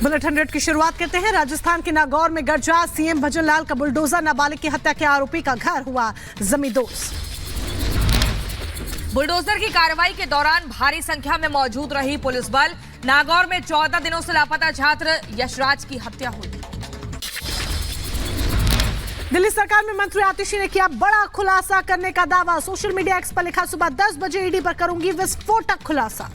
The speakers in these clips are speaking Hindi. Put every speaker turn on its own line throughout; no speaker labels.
बुलेट 100 की शुरुआत करते हैं। राजस्थान के नागौर में गरजा सीएम भजनलाल का बुलडोजर, नाबालिग की हत्या के आरोपी का घर हुआ जमींदोज।
बुलडोजर की कार्रवाई के दौरान भारी संख्या में मौजूद रही पुलिस बल। नागौर में 14 दिनों से लापता छात्र यशराज की हत्या हुई।
दिल्ली सरकार में मंत्री आतिशी ने किया बड़ा खुलासा करने का दावा। सोशल मीडिया एक्स पर लिखा, सुबह 10 बजे ईडी पर करूंगी विस्फोटक खुलासा।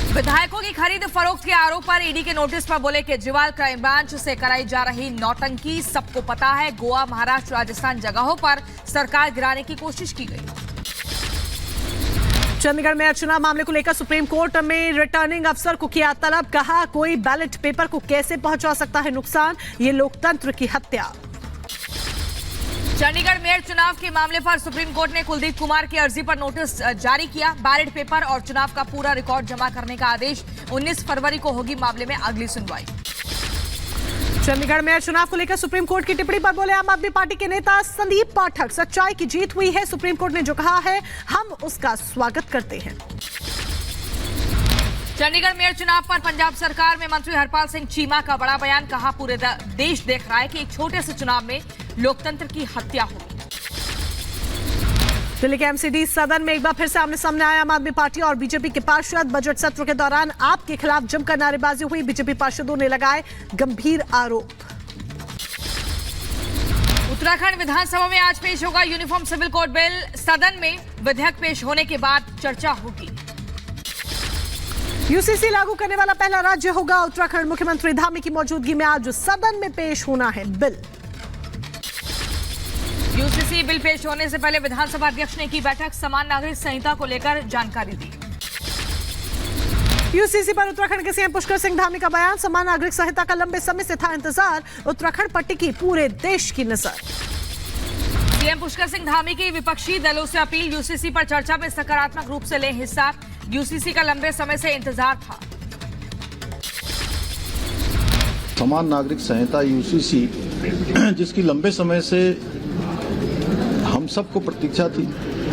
विधायकों की खरीद फरोख्त के आरोप पर ईडी के नोटिस पर बोले केजरीवाल, क्राइम ब्रांच से कराई जा रही नौटंकी सबको पता है। गोवा, महाराष्ट्र, राजस्थान जगहों पर सरकार गिराने की कोशिश की गई।
चंडीगढ़ में चुनाव मामले को लेकर सुप्रीम कोर्ट में रिटर्निंग अफसर को किया तलब। कहा, कोई बैलेट पेपर को कैसे पहुंचा सकता है नुकसान, ये लोकतंत्र की हत्या।
चंडीगढ़ मेयर चुनाव के मामले पर सुप्रीम कोर्ट ने कुलदीप कुमार की अर्जी पर नोटिस जारी किया। बैलेट पेपर और चुनाव का पूरा रिकॉर्ड जमा करने का आदेश। 19 फरवरी को होगी मामले में अगली सुनवाई।
चंडीगढ़ में चुनाव को लेकर सुप्रीम कोर्ट की टिप्पणी पर बोले आम आदमी पार्टी के नेता संदीप पाठक, सच्चाई की जीत हुई है। सुप्रीम कोर्ट ने जो कहा है हम उसका स्वागत करते हैं।
चंडीगढ़ मेयर चुनाव पर पंजाब सरकार में मंत्री हरपाल सिंह चीमा का बड़ा बयान। कहा, पूरे देश देख रहा है कि एक छोटे से चुनाव में लोकतंत्र की हत्या हुई।
दिल्ली के एमसीडी सदन में एक बार फिर से आमने सामने आया आम आदमी पार्टी और बीजेपी के पार्षद। बजट सत्र के दौरान आप के खिलाफ जमकर नारेबाजी हुई। बीजेपी पार्षदों ने लगाए गंभीर आरोप।
उत्तराखंड विधानसभा में आज पेश होगा यूनिफॉर्म सिविल कोड बिल। सदन में विधेयक पेश होने के बाद चर्चा होगी।
यूसीसी लागू करने वाला पहला राज्य होगा उत्तराखंड। मुख्यमंत्री धामी की मौजूदगी में आज सदन में पेश होना है बिल।
यूसीसी बिल पेश होने से पहले विधानसभा अध्यक्ष ने की बैठक। समान नागरिक संहिता को लेकर जानकारी दी।
यूसीसी पर उत्तराखंड के सीएम पुष्कर सिंह धामी का बयान। समान नागरिक संहिता का लंबे समय से था इंतजार, उत्तराखंड पर टिकी पूरे देश की नजर।
सीएम पुष्कर सिंह धामी की विपक्षी दलों से अपील, यूसीसी पर चर्चा में सकारात्मक रूप से लें हिस्सा। यूसीसी का लंबे समय से इंतजार था।
समान नागरिक संहिता यूसीसी जिसकी लंबे समय से हम सबको प्रतीक्षा थी,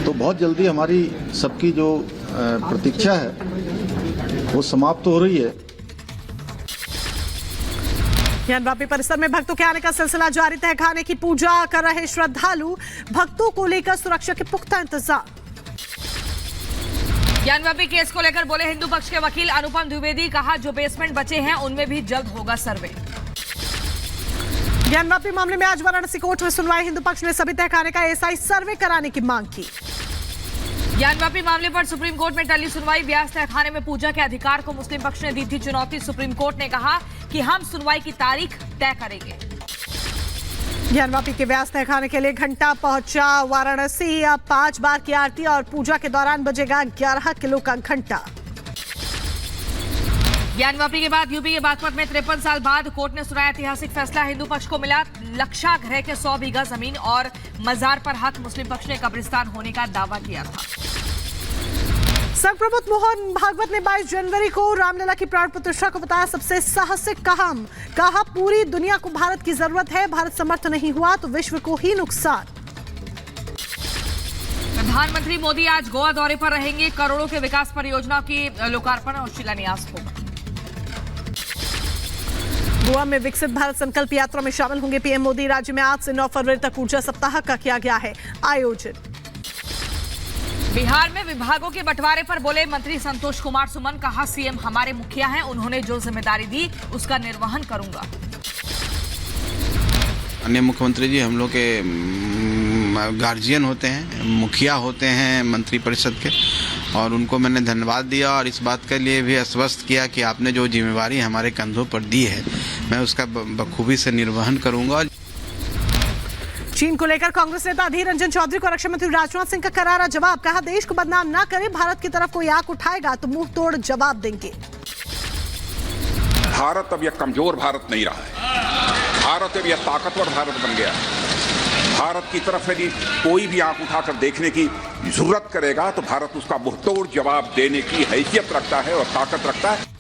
तो बहुत जल्दी हमारी सबकी जो प्रतीक्षा है वो समाप्त हो रही है।
ज्ञानवापी परिसर में भक्तों के आने का सिलसिला जारी। तहखाने की पूजा कर रहे श्रद्धालु, भक्तों को लेकर सुरक्षा के पुख्ता इंतजाम।
ज्ञानवापी केस को लेकर बोले हिंदू पक्ष के वकील अनुपम द्विवेदी। कहा, जो बेसमेंट बचे हैं उनमें भी जल्द होगा सर्वे।
ज्ञानवापी मामले में आज वाराणसी कोर्ट में सुनवाई। हिंदू पक्ष ने सभी तहखाने का एसआई सर्वे कराने की मांग की।
ज्ञानवापी मामले पर सुप्रीम कोर्ट में टली सुनवाई। ब्यास तहखाने में पूजा के अधिकार को मुस्लिम पक्ष ने दी थी चुनौती। सुप्रीम कोर्ट ने कहा कि हम सुनवाई की तारीख तय करेंगे।
ज्ञानवापी के व्यास तहखाने के लिए घंटा पहुंचा वाराणसी। अब 5 बार की आरती और पूजा के दौरान बजेगा 11 किलो का घंटा।
ज्ञानवापी के बाद यूपी के बागपत में 53 साल बाद कोर्ट ने सुनाया ऐतिहासिक फैसला। हिंदू पक्ष को मिला लक्षागृह के 100 बीघा जमीन और मजार पर हक। मुस्लिम पक्ष ने कब्रिस्तान होने का दावा किया था।
संघ प्रमुख मोहन भागवत ने 22 जनवरी को रामलला की प्राण प्रतिष्ठा को बताया सबसे साहसिक काम। कहा, पूरी दुनिया को भारत की जरूरत है, भारत समर्थ नहीं हुआ तो विश्व को ही नुकसान।
प्रधानमंत्री मोदी आज गोवा दौरे पर रहेंगे। करोड़ों के विकास परियोजनाओं की लोकार्पण और शिलान्यास होगा। गोवा में विकसित भारत संकल्प यात्रा में शामिल होंगे पीएम मोदी। राज्य में आज से 9 फरवरी तक ऊर्जा सप्ताह का किया गया है आयोजन। बिहार में विभागों के बंटवारे पर बोले मंत्री संतोष कुमार सुमन। कहा, सीएम हमारे मुखिया हैं, उन्होंने जो जिम्मेदारी दी उसका निर्वहन करूंगा।
अन्य मुख्यमंत्री जी हम लोग के गार्जियन होते हैं, मुखिया होते हैं मंत्री परिषद के, और उनको मैंने धन्यवाद दिया और इस बात के लिए भी आश्वस्त किया कि आपने जो जिम्मेवारी हमारे कंधों पर दी है मैं उसका बखूबी से निर्वहन करूंगा।
चीन को लेकर कांग्रेस नेता अधीर रंजन चौधरी को रक्षा मंत्री राजनाथ सिंह का करारा जवाब। कहा, देश को बदनाम ना करें, भारत की तरफ कोई आंख उठाएगा तो मुंह तोड़ जवाब देंगे।
भारत अब यह कमजोर भारत नहीं रहा है, भारत अब यह ताकतवर भारत बन गया। भारत की तरफ यदि कोई भी आंख उठाकर देखने की जरूरत करेगा तो भारत उसका मुंहतोड़ जवाब देने की हैसियत रखता है और ताकत रखता है।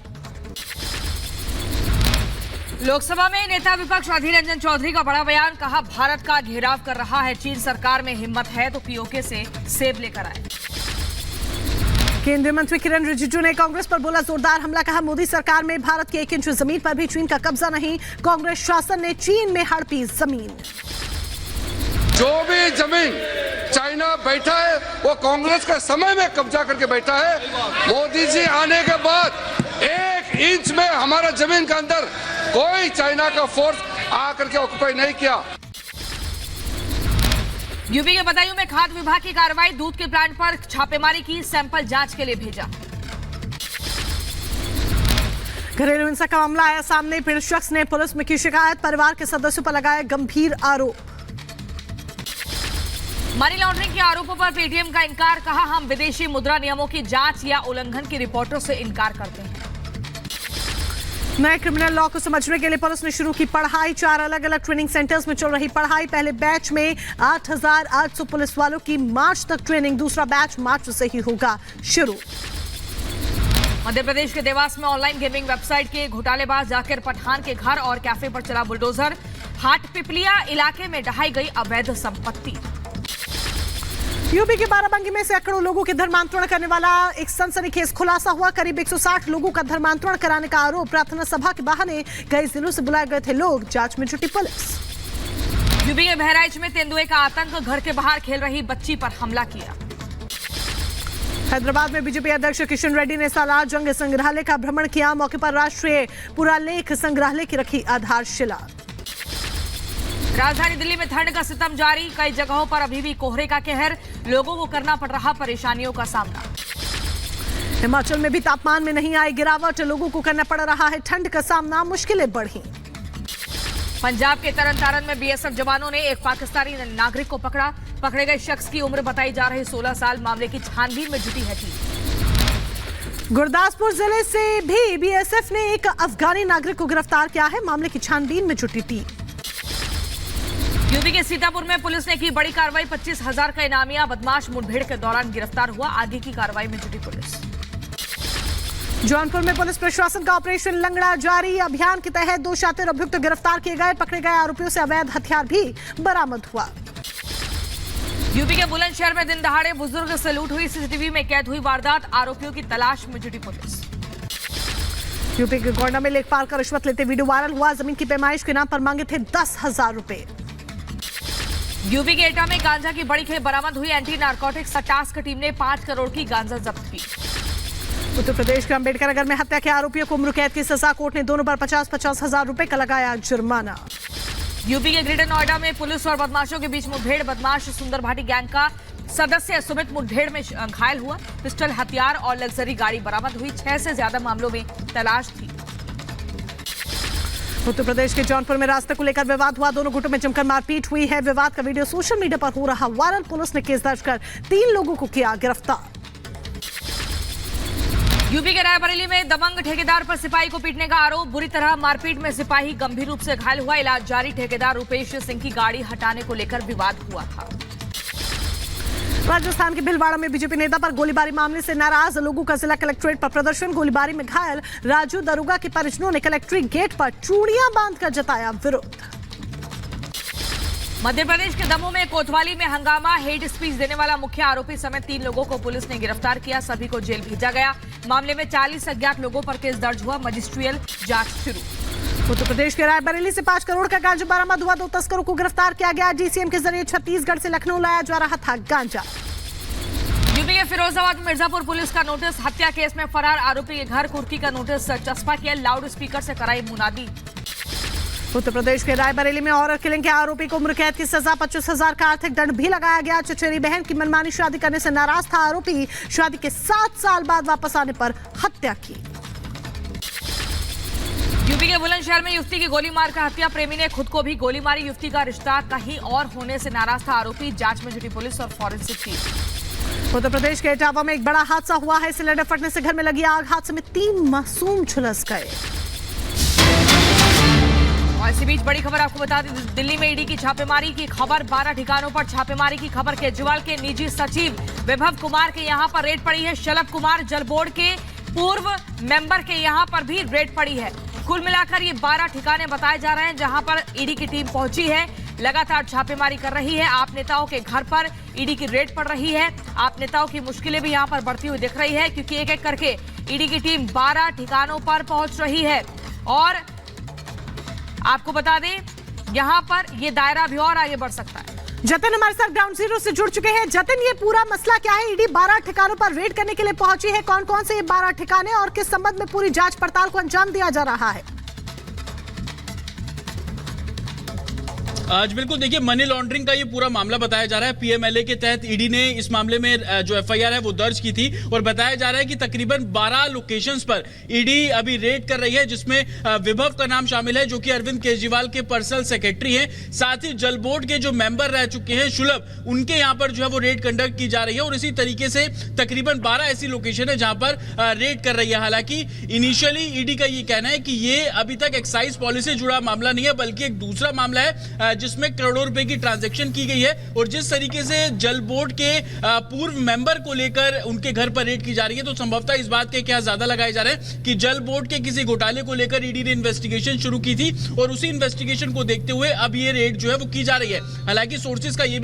लोकसभा में नेता विपक्ष अधीर रंजन चौधरी का बड़ा बयान। कहा, भारत का घेराव कर रहा है चीन, सरकार में हिम्मत है तो पीओके से सेब लेकर आए।
केंद्रीय मंत्री किरण रिजिजू ने कांग्रेस पर बोला जोरदार हमला, कहा मोदी सरकार में भारत के 1 इंच जमीन पर भी चीन का कब्जा नहीं, कांग्रेस शासन ने चीन में हड़पी जमीन।
जो भी जमीन चाइना बैठा है वो कांग्रेस के समय में कब्जा करके बैठा है। मोदी जी आने के बाद 1 इंच में हमारा जमीन के अंदर कोई चाइना का फोर्स आकर के ऑक्युपाई नहीं किया।
यूपी के बदायूं में खाद्य विभाग की कार्रवाई, दूध के प्लांट पर छापेमारी की, सैंपल जांच के लिए भेजा।
घरेलू हिंसा का मामला आया सामने, पीड़ित शख्स ने पुलिस में की शिकायत, परिवार के सदस्यों पर लगाया गंभीर आरोप।
मनी लॉन्ड्रिंग के आरोपों पर पेटीएम का इनकार, कहा हम विदेशी मुद्रा नियमों की जांच या उल्लंघन की रिपोर्टों से इनकार करते हैं।
नए क्रिमिनल लॉ को समझने के लिए पुलिस ने शुरू की पढ़ाई, 4 अलग अलग ट्रेनिंग सेंटर्स में चल रही पढ़ाई। पहले बैच में 8,800 पुलिस वालों की मार्च तक ट्रेनिंग, दूसरा बैच मार्च से ही होगा शुरू।
मध्य प्रदेश के देवास में ऑनलाइन गेमिंग वेबसाइट के घोटालेबाज जाकिर पठान के घर और कैफे पर चला बुलडोजर, हाट पिपलिया इलाके में ढहाई गई अवैध संपत्ति।
यूपी के बाराबंकी में सैकड़ों लोगों के धर्मांतरण करने वाला एक सनसनीखेज खुलासा हुआ, करीब 160 लोगों का धर्मांतरण कराने का आरोप। प्रार्थना सभा के बहाने कई जिलों से बुलाए गए थे लोग, जांच में जुटी पुलिस।
यूपी के बहराइच में तेंदुए का आतंक, घर के बाहर खेल रही बच्ची पर हमला किया।
हैदराबाद में बीजेपी अध्यक्ष किशन रेड्डी ने सालार जंग संग्रहालय का भ्रमण किया, मौके पर राष्ट्रीय पुरालेख संग्रहालय की रखी आधारशिला।
राजधानी दिल्ली में ठंड का सितम जारी, कई जगहों पर अभी भी कोहरे का कहर, लोगों को करना पड़ रहा परेशानियों का सामना।
हिमाचल में भी तापमान में नहीं आई गिरावट, लोगों को करना पड़ रहा है ठंड का सामना, मुश्किलें बढ़ी।
पंजाब के तरन तारण में बीएसएफ जवानों ने एक पाकिस्तानी नागरिक को पकड़ा, पकड़े गए शख्स की उम्र बताई जा रही 16 साल, मामले की छानबीन में जुटी है टीम।
गुरदासपुर जिले से भी बीएसएफ ने एक अफगानी नागरिक को गिरफ्तार किया है, मामले की छानबीन में जुटी टीम।
यूपी के सीतापुर में पुलिस ने की बड़ी कार्रवाई, 25,000 का इनामिया बदमाश मुठभेड़ के दौरान गिरफ्तार हुआ, आगे की कार्रवाई में जुटी पुलिस।
जौनपुर में पुलिस प्रशासन का ऑपरेशन लंगड़ा जारी, अभियान के तहत 2 शातिर अभियुक्त गिरफ्तार किए गए, पकड़े गए आरोपियों से अवैध हथियार भी बरामद हुआ।
यूपी के बुलंदशहर में दिन दहाड़े बुजुर्ग से लूट हुई, सीसीटीवी में कैद हुई वारदात, आरोपियों की तलाश में जुटी पुलिस।
यूपी के गोंडा में लेखपाल का रिश्वत लेते वीडियो वायरल हुआ, जमीन की पैमाइश के नाम पर मांगे थे 10,000 रुपए।
यूपी के एटा में गांजा की बड़ी खेप बरामद हुई, एंटी नारकोटिक्स टास्क टीम ने 5 करोड़ की गांजा जब्त की।
उत्तर प्रदेश के अंबेडकर नगर में हत्या के आरोपियों को उम्र कैद की सजा, कोर्ट ने दोनों पर 50-50 हजार रुपए का लगाया जुर्माना।
यूपी के ग्रेटर नोएडा में पुलिस और बदमाशों के बीच मुठभेड़, बदमाश सुंदर भाटी गैंग का सदस्य सुमित मुठभेड़ में घायल हुआ, पिस्टल, हथियार और लग्जरी गाड़ी बरामद हुई, 6 से ज्यादा मामलों में तलाश थी।
उत्तर प्रदेश के जौनपुर में रास्ते को लेकर विवाद हुआ, दोनों गुटों में जमकर मारपीट हुई है, विवाद का वीडियो सोशल मीडिया पर हो रहा वायरल, पुलिस ने केस दर्ज कर 3 लोगों को किया गिरफ्तार।
यूपी के रायबरेली में दबंग ठेकेदार पर सिपाही को पीटने का आरोप, बुरी तरह मारपीट में सिपाही गंभीर रूप से घायल हुआ, इलाज जारी। ठेकेदार रुपेश सिंह की गाड़ी हटाने को लेकर विवाद हुआ था।
राजस्थान के भिलवाड़ा में बीजेपी नेता पर गोलीबारी मामले से नाराज लोगों का जिला कलेक्ट्रेट पर प्रदर्शन, गोलीबारी में घायल राजू दरोगा के परिजनों ने कलेक्ट्रेट गेट पर चूड़ियां बांधकर जताया विरोध।
मध्य प्रदेश के दमोह में कोतवाली में हंगामा, हेट स्पीच देने वाला मुख्य आरोपी समेत 3 लोगों को पुलिस ने गिरफ्तार किया, सभी को जेल भेजा गया। मामले में 40 अज्ञात लोगों पर केस दर्ज हुआ, मजिस्ट्रियल जांच शुरू।
उत्तर प्रदेश के रायबरेली से 5 करोड़ का गांजा बरामद हुआ, 2 तस्करों को गिरफ्तार किया गया, डीसीएम के जरिए छत्तीसगढ़ से लखनऊ लाया जा रहा था गांजा।
यूपी के फिरोजाबाद में मिर्जापुर पुलिस का नोटिस, हत्या केस में फरार आरोपी के घर कुर्की का नोटिस चस्पा किया, लाउड स्पीकर से कराई मुनादी।
उत्तर प्रदेश के रायबरेली में ऑनर किलिंग के आरोपी को उम्र कैद की सजा, 25,000 का आर्थिक दंड भी लगाया गया। चचेरी बहन की मनमानी शादी करने से नाराज था आरोपी, शादी के 7 साल बाद वापस आने पर हत्या की।
यूपी के बुलंदशहर में युवती की गोली मारकर हत्या, प्रेमी ने खुद को भी गोली मारी, युवती का रिश्ता कहीं और होने से नाराज था आरोपी, जांच में जुटी पुलिस और फॉरेंसिक टीम।
उत्तर प्रदेश के इटावा में एक बड़ा हादसा हुआ है, सिलेंडर फटने से घर में लगी आग, हादसे में 3 मासूम झुलस गए।
और इसी बीच बड़ी खबर आपको बता दें, दिल्ली में ईडी की छापेमारी की खबर, 12 ठिकानों पर छापेमारी की खबर। केजरीवाल के निजी सचिव विभव कुमार के यहां पर रेड पड़ी है, शलभ कुमार जल बोर्ड के पूर्व मेंबर के यहां पर भी रेड पड़ी है। कुल मिलाकर ये 12 ठिकाने बताए जा रहे हैं जहां पर ईडी की टीम पहुंची है। लगातार छापेमारी कर रही है। आप नेताओं के घर पर ईडी की रेड पड़ रही है। आप नेताओं की मुश्किलें भी यहां पर बढ़ती हुई दिख रही है, क्योंकि एक एक करके ईडी की टीम 12 ठिकानों पर पहुंच रही है। और आपको बता दें, यहां पर यह दायरा भी और आगे बढ़ सकता है।
जतिन हमारे साथ ग्राउंड जीरो से जुड़ चुके हैं। जतिन, ये पूरा मसला क्या है? ईडी 12 ठिकानों पर रेड करने के लिए पहुंची है। कौन कौन से ये 12 ठिकाने और किस संबंध में पूरी जांच पड़ताल को अंजाम दिया जा रहा है?
आज बिल्कुल देखिए, मनी लॉन्ड्रिंग का ये पूरा मामला बताया जा रहा है। पीएमएलए के तहत ईडी ने इस मामले में जो एफआईआर है वो दर्ज की थी और बताया जा रहा है कि तकरीबन 12 लोकेशंस पर ईडी अभी रेड कर रही है, जिसमें विभव का नाम शामिल है, जो कि अरविंद केजरीवाल के पर्सनल सेक्रेटरी हैं। साथ ही जल बोर्ड के जो मेंबर रह चुके हैं शुलभ, उनके यहाँ पर जो है वो रेड कंडक्ट की जा रही है। और इसी तरीके से तकरीबन 12 ऐसी लोकेशन है जहां पर रेड कर रही है। हालांकि इनिशियली ईडी का ये कहना है कि ये अभी तक एक्साइज पॉलिसी से जुड़ा मामला नहीं है, बल्कि एक दूसरा मामला है जिसमें करोड़ों रुपए की ट्रांजैक्शन की गई है। और जिस तरीके से जल बोर्ड के पूर्व मेंबर को लेकर उनके घर पर रेड की जा रही है, तो संभवतः इस बात के क्या ज्यादा लगाए जा रहे हैं कि जल बोर्ड के किसी घोटाले को लेकर ईडी ने इन्वेस्टिगेशन शुरू की थी और उसी इन्वेस्टिगेशन को देखते हुए अब ये रेड जो है वो की जा रही है। हालांकि सोर्सेज का ये